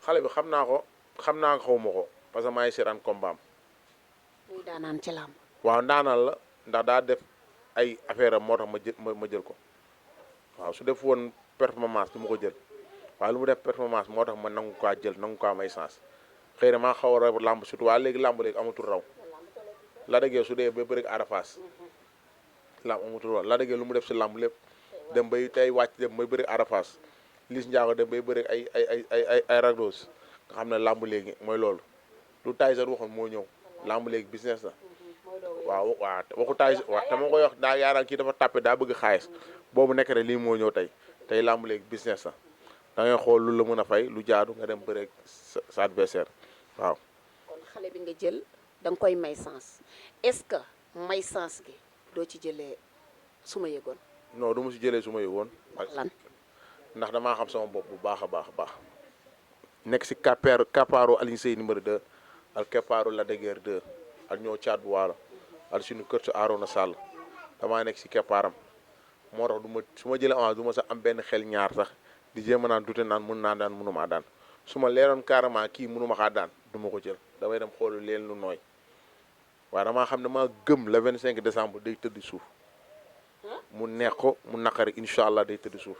xale bi xam naa ko xaw ma ko parce que maa ngi seetaan combat am. muy daanaan ci làmb. waaw ndaanaan la ndax daa def ay affaire am moo tax ma jël ko waaw su def woon performance du ma ko jël waaye lu mu def performance moo tax ma nangu kaa jël nangu kaa may sens xëy na maa xaw a raw làmb surtout waaye léegi làmb léegi amatul raw la dëggee su dee ba bëri arafas làmb amatul raw la dëggee lu mu def si làmb lépp dem bay tey wàcc dem bay bëri arafas lis njaago dem bay bëri ay ragdos nga xam ne làmb léegi mooy loolu lu Tyson waxoon moo ñëw làmb léegi business la waaw waxu Tyson waaw te ma koy wax daa yaaraan kii dafa tàppe daa bëgg xaalis boobu nekk rek lii moo ñëw tey làmb léegi business la da ngay xool lu la mën a fay lu jaadu nga dem bëreeg sa adversaire waaw. kon xale bi nga jël da nga koy may sens est-ce que may sens gi doo ci jëlee su ma yëgoon. non du ma si jëlee su ma yëgoon. lan ndax damaa xam sama bopp bu baax a baax nekk si kappaaru Alioune Seye numéro 2 ak kappaaru Lac de Guiers 2 ak ñoo caat bu waalo ak suñu kër su Arona Sall damaa nekk si keppaaram moo tax su ma jëlee avance du ma sax am benn xel ñaar sax di jéem a naan dute naan mun naa daan mënumaa daan su ma leeroon carrément kii mënuma xaa daan du ma ko jël damay dem xoolu leen lu nooy waaye damaa xam ne maa gëm le 25 décembre day tëdd suuf mu neex ko mu naqari incha allah day tëdd suuf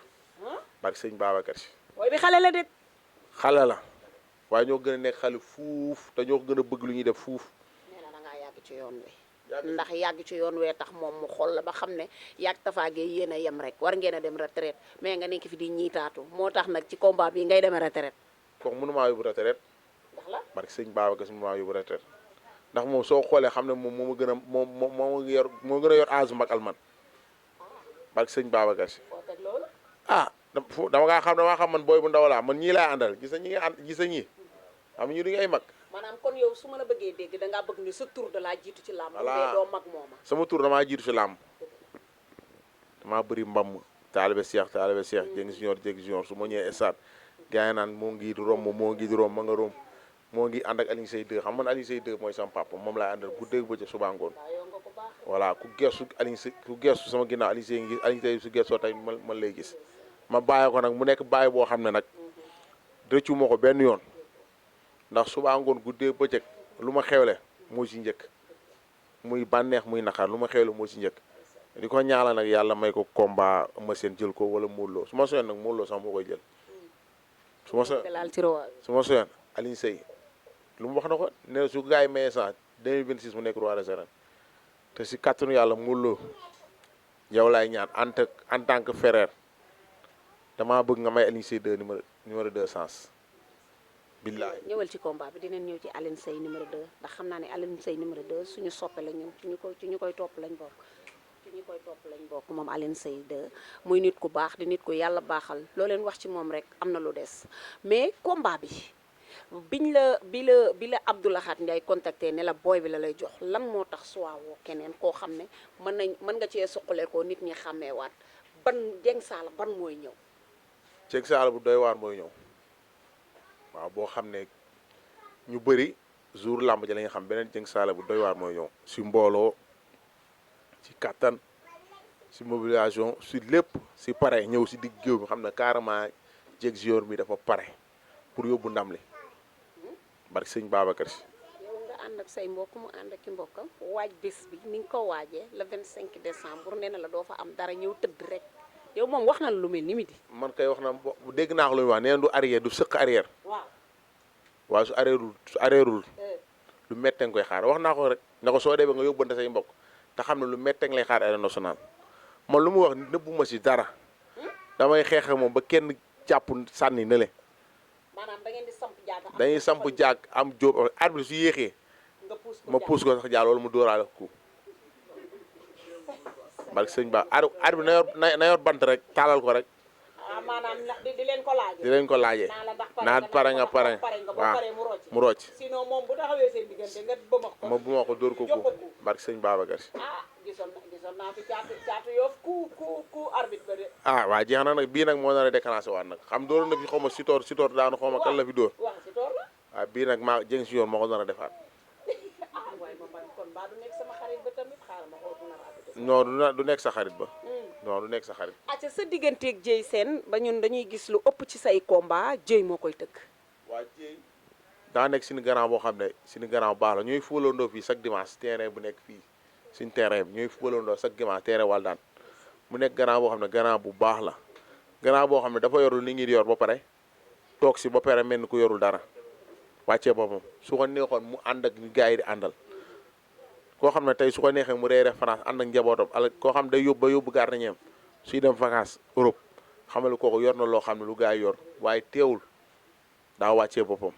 barke sëñ Babacar Si. booy bi xale la de. xale la waaye ñoo gën a nekk xale fuuf te ñoo gën a bëgg lu ñuy def fuuf. nee na da ngaa yàgg ci yoon wi. ndax yàgg ci yoon wee tax moom mu xool la ba xam ne yàgg tafaagee yéen a yem rek war ngeen a dem retraite mais nga nekk fi di ñiitaatu moo tax nag ci combat bi ngay demee retraite. kooku mënumaa yóbbu retraite. ndax la barke sëñ Babacar Si mënumaa yóbbu retraite ndax moom soo xoolee xam ne moom moo ma gën a moo gën a yor âge mag alman barke sëñ Babacar Si. foo teg loolu. ah damaa xam man booy bu ndaw laa man ñii laay àndal gis nga ñi nga ànd gis nga ñii xam ñu duñu ay mag. maanaam kon yow su ma la bëggee dégg da ngaa bëgg ni sa tur da laa jiitu ci làmb. voilà doo mag mooma. sama tur damaa jiitu ci làmb damaa bëri mbam taalibe Cheikh jëng junior su ma ñëwee stade gars yi naan moo ngi di romb ma nga romb moo ngi ànd ak Alioune Seye 2 xam man Alioune Seye 2 mooy sama papa moom laay àndal guddeeg bëccëg suba ngoon voilà ku geesu sama ginnaaw Alioune Seye ngi Alioune Seye su geesoo tey man lay gis ma bàyyi ko nag mu nekk bàyyi boo xam ne nag rëccu ma ko benn yoon ndax suba ngoon guddeeg bëccëg lu ma xewle moo ci njëkk muy bànneex muy naqar lu ma xewle moo ci njëkk di ko ñaala nag yàlla may ko combat ma seen jël ko wala Modou Lo su ma soyoon nag Modou Lo sax moo koy jël su ma soyoon Alioune Seye lu mu wax na ko ne su gars yi mayee sax 2026 mu nekk roi des arènes te si kàttanu yàlla Modou Lo yow laay ñaan en tant que frère damaa bëgg nga may Alioune Seye 2 numéro 2 sens billaay ñëwal ci combat bi dinañ ñëw ci Alioune Seye numéro 2 ndax xam naa ne Alioune Seye numéro 2 suñu soppe la ñun ci ñu koy topp lañ bokk moom Alioune Seye 2 muy nit ku baax di nit ku yàlla baaxal loo leen wax ci moom rek am na lu des mais combat bi bi la Abdou Lahad Ndiaye contacté ne la booy bi la lay jox lan moo tax soit woo keneen koo xam ne mën nga cee suqale ko nit ñi xàmmeewaat ban Dieng Saala ban mooy ñëw. Dieng Saala bu doy waar mooy ñëw waaw boo xam ne ñu bëri jour làmb ji la nga xam beneen Dieng Saala bu doy waar mooy ñëw si mbooloo si kattan si mobilisation si lépp si pare ñëw si digg géew bi xam ne carrément Dieng Junior mi dafa pare pour yóbbu ndam li barke sëñ Babacar Si. yow nga ànd ak say mbokk mu ànd ak ki mbokkam waaj bés bi ni nga ko waajee le 25 décembre nee na la doo fa am dara ñëw tëdd rek yow moom wax na la lu mel ni midi. man kay wax na dégg naa ko lu muy wax nee na du arrière du sëq arrière. waaw su arrièreul lu méttee nga koy xaar wax naa ko rek ne ko soo demee nga yóbbante say mbokk te xam ne lu méttee nga lay xaar arène nationale man lu mu wax nëbbu ma si dara damay xeex moom ba kenn jàpp sànni na le. maanaam da ngeen di samp jaag dañuy samp jaag am jóob arbitre su yéexee ma puus ko sax jaar wala mu dóoraale ko barke sëñ Ba arbitre na yor bant rek taalal ko rek. maanaam di leen ko laajee. di leen ko laajee naan pare nga waaw mu rocc. sinon moom bu taxawee seen diggante nga bëmax ko. ma bëmax ko dóor ko ku barke sëñ Babacar Si. gisoon naa fi caatu yoof ku arbitre ba de. waa jeex na nag bii nag moo nar a déclenché waat nag xam dóor na fi xaw ma sitoor daanu xaw ma kan la fi dóor. waaw sitoor la. waaw bii nag maa Dieng Junior moo ko nar a defaat. waaye ma man kon mbaa du nekk sama xarit ba tamit xaaral ma xool bu nar a non du nekk sa xarit ba. non du nekk sa xarit. acca sa digganteeg Dieye Sène ba ñun dañuy gis lu ëpp ci say combat Dieye moo koy tëgg. waa Dieye daa nekk suñu grand boo xam ne suñu grand bu baax la ñooy fóolandoo fii chaque dimanche terrain bu nekk fii suñu terrain bi ñooy fóolandoo chaque dimanche terrain Waldaan mu nekk grand boo xam ne grand bu baax la grand boo xam ne dafa yorul ni ngi yor ba pare toog si ba pare mel ni ku yorul dara wàccee boppam su ko neexoon mu ànd ak ñu gars yi di àndal koo xam ne tey su ko neexee mu reere France ànd ak njabootam ala koo xam ne day yóbbu ba yóbbu gardien suy dem vacances Europe xamal kooku yor na loo xam ne lu gars yi yor waaye teewul daa wàccee boppam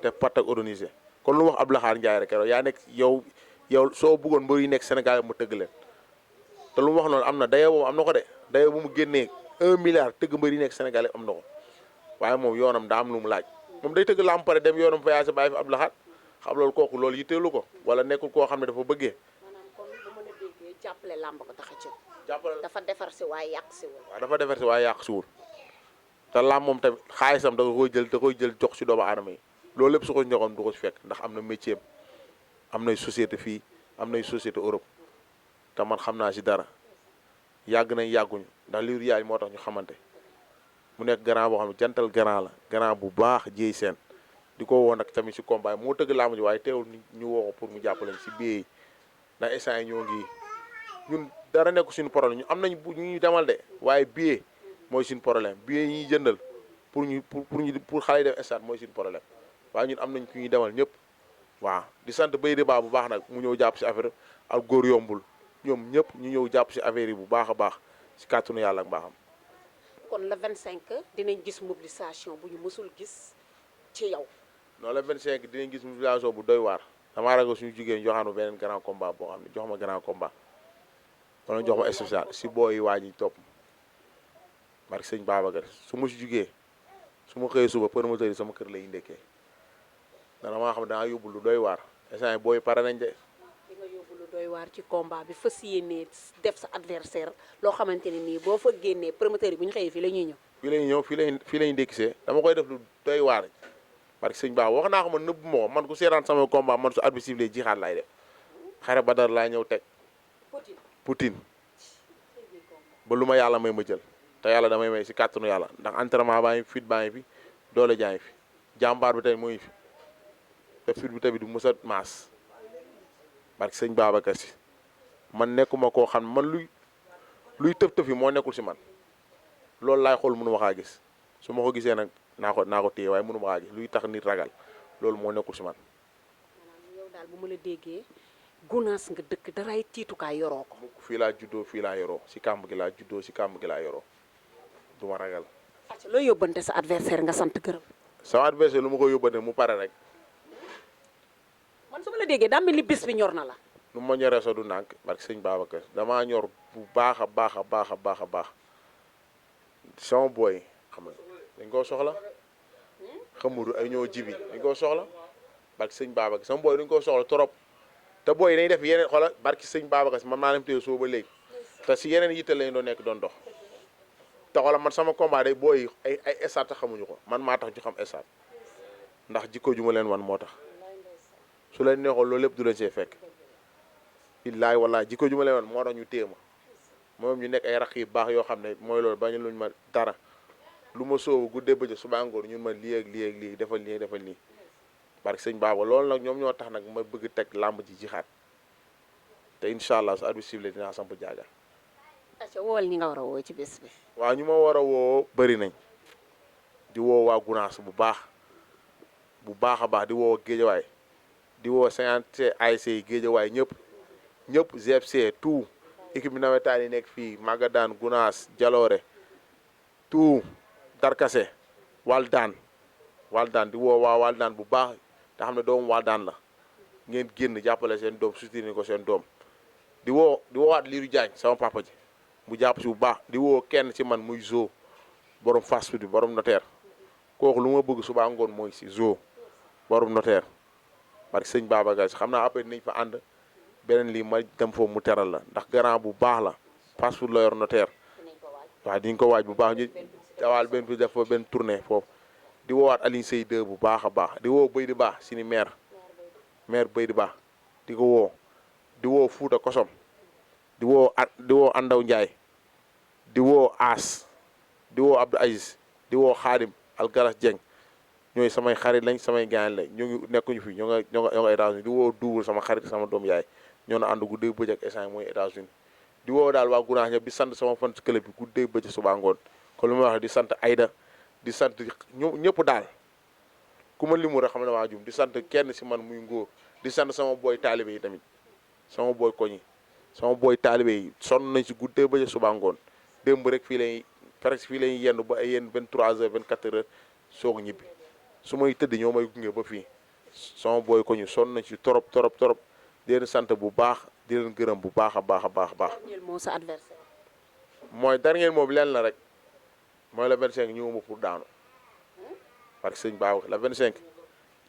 te pat ak organisé kon lu wax Abdou Lahad Ndiaye rek keroog yaa nekk yow soo bëggoon mbër yi nekk Sénégal mu tëgg leen te lu mu wax noonu am na dayoo boobu am na ko de dayoo bu mu génnee 1 milliard tëgg mbër yi nekk Sénégal am na ko waaye moom yoonam daa am lu mu laaj moom day tëgg lamb pare dem yoonam voyage bàyyi fi Abdou Lahad xam loolu kooku loolu yitteelu ko wala nekkul koo xam ne dafa bëggee. maanaam kon bu mën a déggee jàppale làmb ko tax a jóg. jàppale dafa defar si waaye yàq si wul. waaw dafa defar si waaye yàq si wul te làmb moom tamit xaalisam da koy jël jox si doomu aadama yi loolu lépp su ko ñoxoon du ko si fekk ndax am na métier am nay société fii am nay société Europe te man xam naa si dara yàgg nañ yàgguñu ndax liiru yaay moo tax ñu xamante mu nekk grand boo xam ne jantal grand la grand bu baax Dieye Sène di ko woo nag tamit si combat moo tëgg làmb ji waaye teewul ñu woo ko pour mu jàppale si billet yi ndax instant yi ñoo ngi ñun dara nekku suñu problème ñu am nañ bu ñu demal de waaye billet mooy suñu problème billet yi ñuy jëndal pour xale yi def stade mooy suñu problème waaye ñun am nañ ku ñuy demal ñëpp waaw di sant bay riba bu baax nag mu ñëw jàpp si affaire ak góor yombul ñoom ñëpp ñu ñëw jàpp si affaire yi bu baax a baax si kàttanu yàlla ak mbaaxam. kon le 25 dinañ gis mobilisation bu ñu mësul gis ci yow. non le 25 dinañ gis mobilisation bu doy waar damaa ragal suñu jigéen joxaanu beneen grand combat boo xam ne jox ma grand combat wala jox ma spécial si booy waa ji topp barke sëñ Babacar su ma si jugee su ma xëyee suba promoteur yi sama kër lay ndekkee dana maa xam ne dangaa yóbbu lu doy waar instant booy pare nañ de. di nga yóbbu lu doy waar ci combat bi fas yéenee def sa adversaire loo xamante ne nii boo fa génnee promoteur yi bu ñu xëyee fii la ñuy ñëw. fii lañ ndekkisee dama koy def lu doy waar parce que sëñ Ba wax naa ko man nëbb moo man ku seeraan sama combat man su arbitre sifflé jixaat laay def xare badar laay ñëw teg Poutine ba lu ma yàlla may ma jël te yàlla damay may si kàttanu yàlla ndax entraînement baa ngi fit baa ngi fi doole jaa ngi fi jàmbaar bi tamit moo ngi fi te fit bi tamit du mës a maas parce que sëñ Babacar Si man nekkuma koo xam man luy tëf-tëf yi moo nekkul si man loolu laay xool mënu ma kaa gis su ma ko gisee nag naa ko téye waaye mënu ma kaa gis luy tax nit ragal loolu moo nekkul si man. maanaam yow daal bu ma la déggee Gunaas nga dëkk daray tiitukaay yoroo ko. fii laa juddoo fii laa yoroo si kàmb gi laa juddoo si kàmb gi laa yoroo du ma ragal. acca looy yóbbante sa adversaire nga sant gërëm. sama adversaire lu ma ko yóbbante mu pare rek. man su ma la déggee daa mel ni bés bi ñor na la. nu ma ñoree sa du nànk parce que sëñ Babacar damaa ñor bu baax a baax a baax a baax a baax sama booy xam nga dañ koo soxla xamuru ay ñoo jibi dañ koo soxla barki sëñ Babacar sama booy dañ koo soxla trop te booy dañ def yeneen xoola barki sëñ Babacar man maa leen téye soo ba léegi te si yeneen yitte lañ doon nekk doon dox te xoola man sama combat day booy ay estat xamuñu ko man maa tax ñu xam estat ndax jikko ju ma leen wan moo tax su leen neexoon loolu lépp du leen see fekk billaay wallaay jikko ju ma leen wan moo tax ñu téye ma moom ñu nekk ay raq yu baax yoo xam ne mooy loolu bañu luñ ma dara lu ma soobu guddee bëccëg suba ngoon ñun ma lii ak lii defal lii defal nii barke sëñ Baba loolu nag ñoom ñoo tax nag ma bëgg teg làmb ji jixaat te incha allah su arbitre sifflé dinaa samp jaaga. acca wool ñi nga war a woo ci bés bi. waaw ñu ma war a woo bëri nañ di woo waa Gunaas bu baax a baax di woo Géejawaay di woo 50 ASC yi Géejawaay ñëpp GFC tout équipe bi nawetaan yi nekk fii Magadaan Gunaas Jaloore tout Darkase Waldaan di woo waa Waldaan bu baax te xam ne doomu Waldaan la ngeen génn jàppale seen doom soutenir ko seen doom di woowaat Liiru Jaañ sama papa ji mu jàpp si bu baax di woo kenn ci man muy Zo borom fast food bi borom notaire kooku lu ma bëgg suba ngoon mooy si Zo borom notaire parce que sëñ Babacar Si xam naa après nañ fa ànd beneen lii ma dem foofu mu teral la ndax grand bu baax la fast food la yor notaire waaw diñ ko waaj bu baax ñu dawal benn bi def fa benn tournée foofu di woowaat Alioune Seye 2 bu baax a baax di woo Béy di baax suñu maire Béy di baax di ko woo Fuuta Kosom di woo Andaw Ndiaye di woo As di woo Abdou Aziz di woo Xaadim Algaras Dieng ñooy samay xarit lañ samay gaañ lañ ñu ngi nekkuñu fi ñoo nga États-Unis di woo duubul sama xarit sama doom yaay ñoo na ànd guddeeg bëccëg essence mooy États-Unis di woo daal waa Gunaas ñëpp di sant sama fan si club bi guddeeg bëccëg suba ngoon kon lu ma wax di sant Aïda di sant ñëpp daal ku ma limu rek xam ne waa jum di sant kenn si man muy ngóor di sant sama booy taalibe yi tamit sama booy koñi sama booy taalibe yi sonn nañ si guddee ba suba ngoon démb rek fii lañuy presque fii lañuy yenn ba ay yenn 23h 24h soog ñibbi su may tëdd ñoo may gunge ba fii sama booy koñi sonn nañ si torop di leen sant bu baax di leen gërëm bu baax a baax a baax a baax. dernier mot sa adversaire. mooy dernier mot bi leen la rek mooy la 25 ñëwuma pour daanu parce que sëñ Ba la 25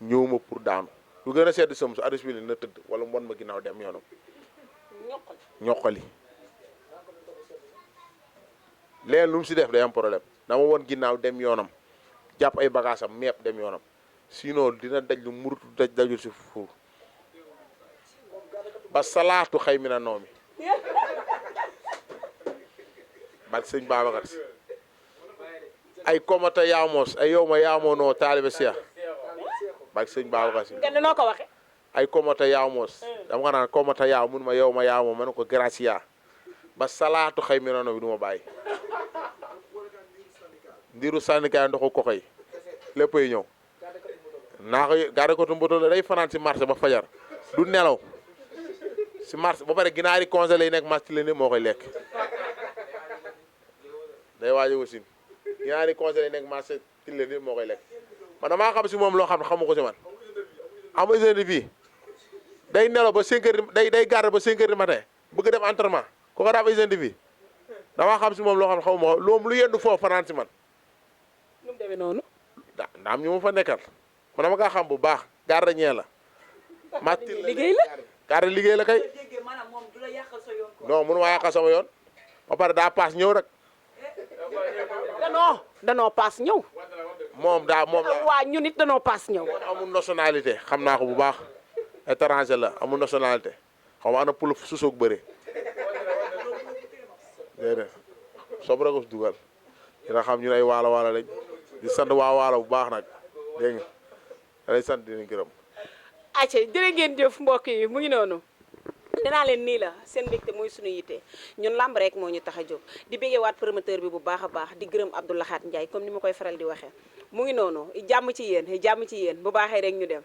ñëwuma pour daanu lu gën a sedd sam su arrêté bi na tëdd wala mu won ma ginnaaw dem yoonam. ñoqali leen lu mu si def day am problème dama won ginnaaw dem yoonam jàpp ay bagaasam meep dem yoonam sinon dina daj lu murutu dajul si fuur ba salaatu xëy mi na noomi barke sëñ Babacar Si ay komata yaamos ay yow ma yaamoo noo taalibe Seex barke sëñ Babacar Si ngeen noo ko waxe ay komata yaamos dama nga naan komata yaaw mun ma yow ma yaamoo ma ne ko gracia ba salaatu xëy mi na noomi du ma bàyyi ndiru sànnikaay ndoxu koko yi léppay ñëw naa ko gaare ko tu mboto la day fanaan si marché ba fajar du nelaw si marché ba pare ginaari congelé yi nekk marché la ne moo koy lekk day waaje wasin ginaari congelé yi nekk marché til la ni moo koy lekk man damaa xam si moom loo xam ne xamu ko si man am hygiène de vie day nelaw ba 5 heures day garde ba 5 heures du matin bëgg def entraînement ko daa am hygiène de vie damaa xam si moom loo xam ne xamuma ko loolu lu yendu foofu fanaan si man nu mu demee noonu. daa am ñu ma fa nekkal man dama kaa xam bu baax garde ñee la matil liggéey la garde liggéey la kay non mënu maa yàqal sama yoon ba pare daa paas ñëw rek danoo paas ñëw moom daa waa ñun it danoo paas ñëw amul nationalité xam naa ko bu baax étranger la amul nationalité xaw ma ana pul susoog bëre déedéet sob rek ko dugal dina xam ñun ay waalo lañ di sant waa waalo bu baax nag dégg nga da lay sant dinañ gërëm acca jërë ngeen jëf mbokk yi mu ngi noonu dinaa leen nii la seen mbégte mooy suñu yitte ñun lamb rek moo ñu tax a jóg di béggee waat promoteur bi bu baax a baax di gërëm Abdou Lahat Ndiaye comme ni ma koy faral di waxee mu ngi noonu jàmm ci yéen bu baaxee rek ñu dem